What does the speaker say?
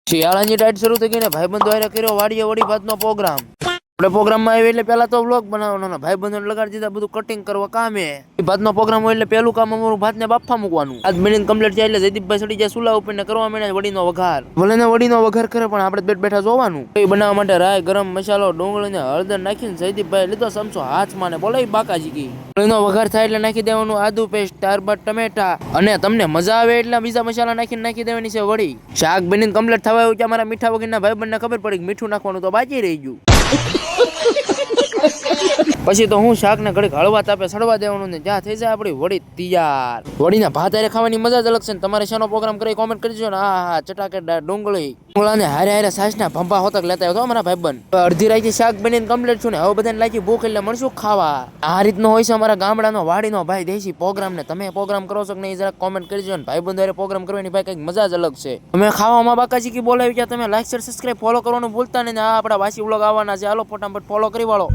શિયાળાની ડાયટ શરૂ થઈ ગઈ ને ભાઈબંધો હારે કર્યો વાડીએ વડી ભાતનો પ્રોગ્રામ. આપણે પ્રોગ્રામમાં આવ્યો એટલે પેલા તો વ્લોગ બનાવવાનો, ભાઈબંધોને લગાડી દીધા બધું કટિંગ કરવા કામે. ભાતનો પ્રોગ્રામ હોય એટલે પેલું કામ અમારું ભાતને બાફવા મૂકવાનું. આજ બનીને કમ્પ્લીટ થાય એટલે જયદીપભાઈ ચડી જાય સુલા ઉપર ને કરવા માંડે વડીનો વઘાર. ભલે ને વડીનો વઘાર કરે પણ આપણે બેઠ બેઠા જોવાનું. એ બનાવવા માટે રાય, ગરમ મસાલો, ડુંગળી ને હળદર નાખીને જયદીપભાઈ લીધો ચમચો હાથમાં ને બોલાવી બાકાજી કી. વડીનો વઘાર થાય એટલે નાખી દેવાનું આદુ પેસ્ટ, ત્યારબાદ ટમેટા અને તમને મજા આવે એટલે બીજા મસાલા નાખીને નાખી દેવાની છે વડી. શાક બનીને કમ્પ્લીટ થવા આવ્યું કે અમારા મીઠા વગરના ભાઈબંધને ખબર પડી કે મીઠું નાખવાનું તો બાકી રહી ગયું. પછી તો હું શાક ને ઘડીક હળવા તાપે સડવા દેવાનું ને જ્યાં થઈ જાય આપડી વડી તૈયાર. વડીના ભાત હારે ખાવાની મજા જ અલગ છે ને. તમારે શાનો પ્રોગ્રામ કરી કોમેન્ટ કરજો ને. હા ચટાકેદાર ડુંગળીને હારે હારે સાસના ભંભા હોતક લેતા આવ્યો મારા ભાઈબંધ. અડધી રાતે શાક બનીને કમ્પ્લીટ છું ને હવે બધાને લાગી ભૂખ એટલે મળશું ખાવા. આ રીતનો હોય છે અમારા ગામડાનો વાડીનો ભાઈ દેશી પ્રોગ્રામ ને. તમે પ્રોગ્રામ કરો છો કે નહીં જરા કોમેન્ટ કરજો ને. ભાઈબંધ હારે પ્રોગ્રામ કરવાની ભાઈ કઈક મજા જ અલગ છે. તમે ખાવામાં બાકાજી કી બોલાવી ગયા. તમે લાઈક શેર સબસ્ક્રાઇબ ફોલો કરવાનું ભૂલતા નહીં. આ આપણા વાસી વ્લોગ આવવાના છે. હાલો ફટાફટ ફોલો કરી વાળો.